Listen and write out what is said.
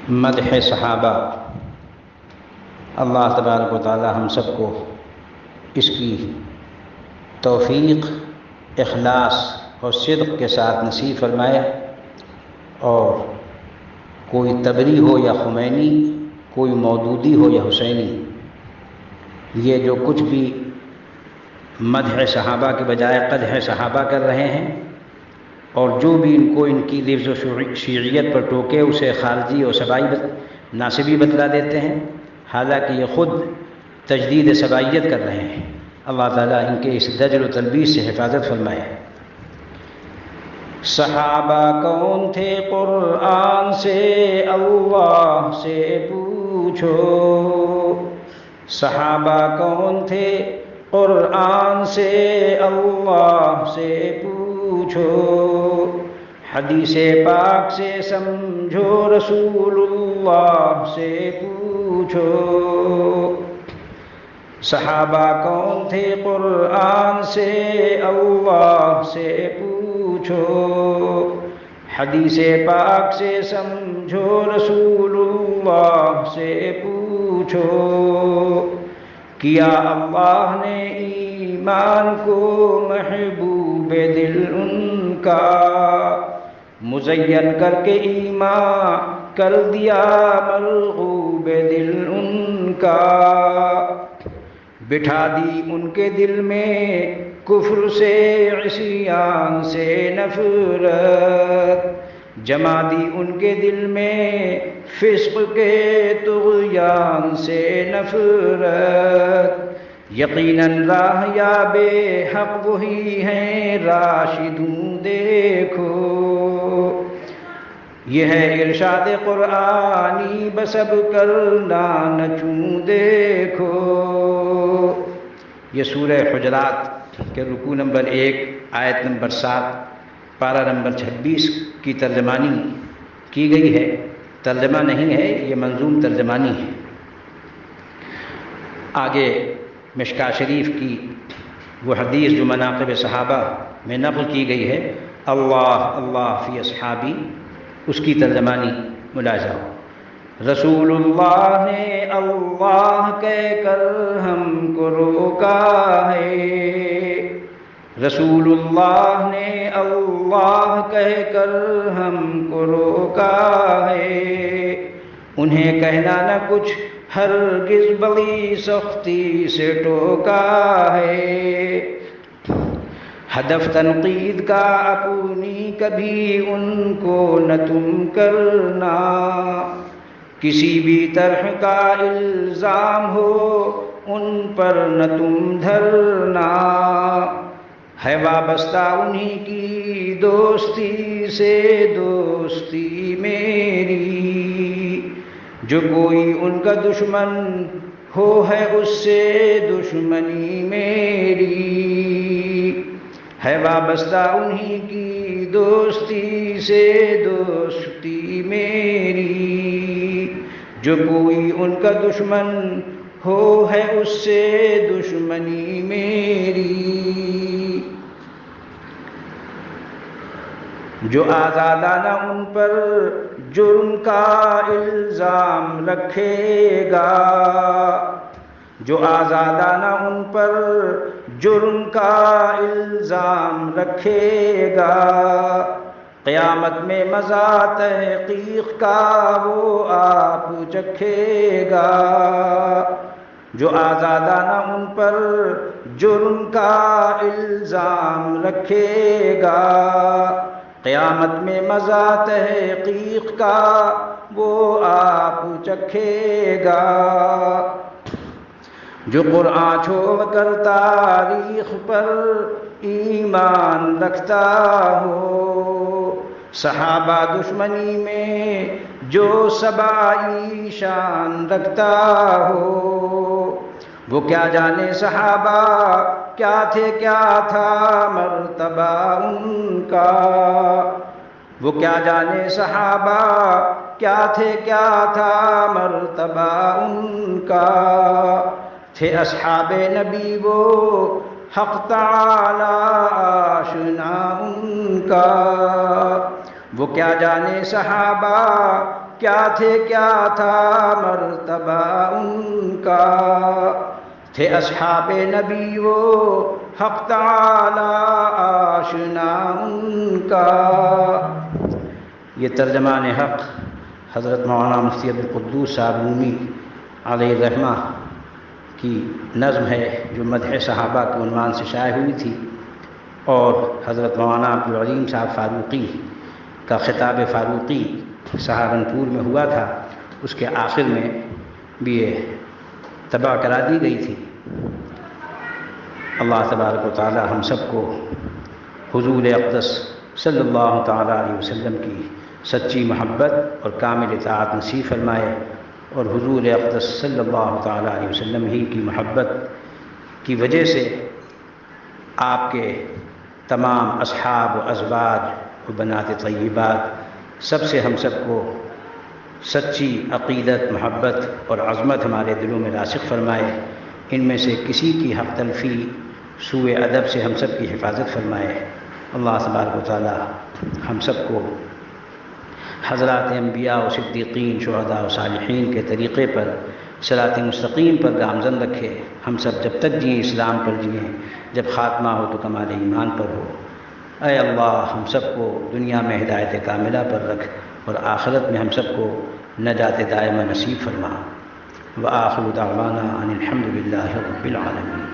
مدح صحابہ، اللہ تبارک و تعالی ہم سب کو اس کی توفیق، اخلاص اور صدق کے ساتھ نصیب فرمائے، اور کوئی تبری ہو یا خمینی، کوئی مودودی ہو یا حسینی، یہ جو کچھ بھی مدح صحابہ کے بجائے قدح صحابہ کر رہے ہیں، اور جو بھی ان کو ان کی لفظ و شیعیت پر ٹوکے اسے خارجی اور سبائی ناصبی بتلا دیتے ہیں، حالانکہ یہ خود تجدید سبائیت کر رہے ہیں۔ اللہ تعالیٰ ان کے اس زجر و تلبیس سے حفاظت فرمائے۔ صحابہ کون تھے قرآن سے اللہ سے پوچھو، صحابہ کون تھے قرآن سے اللہ سے پوچھو، حدیث پاک سے سمجھو رسول اللہ سے پوچھو۔ صحابہ کون تھے قرآن سے اللہ سے پوچھو، حدیث پاک سے سمجھو رسول اللہ سے پوچھو۔ کیا اللہ نے ایمان کو محبوب دل ان کا، مزین کر کے ایمان کر دیا مرغوب دل ان کا۔ بٹھا دی ان کے دل میں کفر سے عصیان سے نفرت، جما دی ان کے دل میں فسق کے طغیان سے نفرت۔ یقیناً راہ یاب حق وہی ہیں راشدوں دیکھو، یہ ہے ارشاد قرآنی بسب کرنا نچوں دیکھو۔ یہ سورہ حجرات کے رکوع نمبر 1 آیت نمبر 7 پارہ نمبر 26 کی ترجمانی کی گئی ہے۔ ترجمہ نہیں ہے، یہ منظوم ترجمانی ہے۔ آگے مشکاہ شریف کی وہ حدیث جو مناقب صحابہ میں نقل کی گئی ہے، اللہ اللہ فی اصحابی، اس کی ترجمانی ملاحظہ ہو۔ رسول اللہ نے اللہ کہہ کر ہم کو روکا ہے، رسول اللہ نے اللہ کہہ کر ہم کو روکا ہے، انہیں کہنا نہ کچھ ہرگز بڑی سختی سے ٹوکا ہے۔ ہدف تنقید کا اپنی کبھی ان کو نہ تم کرنا، کسی بھی طرح کا الزام ہو ان پر نہ تم دھرنا، ہے وابستہ انہی کی دوستی سے دوستی میری، جو کوئی ان کا دشمن ہو ہے اس سے دشمنی میری، ہے وابستہ انہی کی دوستی سے دوستی میری، جو کوئی ان کا دشمن ہو ہے اس سے دشمنی میری۔ جو آزادانہ ان پر جرم کا الزام رکھے گا، جو آزادانہ ان پر جرم کا الزام رکھے گا، قیامت میں مزہ تحقیق کا وہ آپ چکھے گا۔ جو آزادانہ ان پر جرم کا الزام رکھے گا، قیامت میں مزہ تحقیق کا وہ آپ چکھے گا۔ جو قرآن چھوڑ کر تاریخ پر ایمان رکھتا ہو، صحابہ دشمنی میں جو سبائی شان رکھتا ہو، وہ کیا جانے صحابہ کیا تھے کیا تھا مرتبہ ان کا، وہ کیا جانے صحابہ کیا تھے کیا تھا مرتبہ ان کا، تھے اصحاب نبی وہ حق تعالی آشنا ان کا، وہ کیا جانے صحابہ کیا تھے کیا تھا مرتبہ ان کا، تھے اصحاب نبی وہ حق تعالی آشنا ان کا۔ یہ ترجمان حق حضرت مولانا مفتی عبدالقدوس صاحب رومی علیہ الرحمہ کی نظم ہے جو مدح صحابہ کے عنوان سے شائع ہوئی تھی، اور حضرت مولانا عبدالعلیم صاحب فاروقی کا خطاب فاروقی سہارنپور میں ہوا تھا، اس کے آخر میں بھی یہ طبع کرا دی گئی تھی۔ اللہ تبارک و تعالی ہم سب کو حضور اقدس صلی اللہ تعالی علیہ وسلم کی سچی محبت اور کامل اطاعت نصیب فرمائے، اور حضور اقدس صلی اللہ تعالی علیہ وسلم ہی کی محبت کی وجہ سے آپ کے تمام اصحاب و ازواج و بنات طیبات سب سے ہم سب کو سچی عقیدت، محبت اور عظمت ہمارے دلوں میں راسخ فرمائے، ان میں سے کسی کی حق تلفی سوء ادب سے ہم سب کی حفاظت فرمائے۔ اللہ تبارک و تعالی ہم سب کو حضرات انبیاء و صدیقین، شہداء و صالحین کے طریقے پر صراط مستقیم پر گامزن رکھے، ہم سب جب تک جئیں اسلام پر جئیں، جب خاتمہ ہو تو کمال ایمان پر ہو۔ اے اللہ ہم سب کو دنیا میں ہدایت کاملہ پر رکھ، اور آخرت میں ہم سب کو نجات دائمہ نصیب فرما۔ وآخر دعوانا ان الحمد للہ رب العالمین۔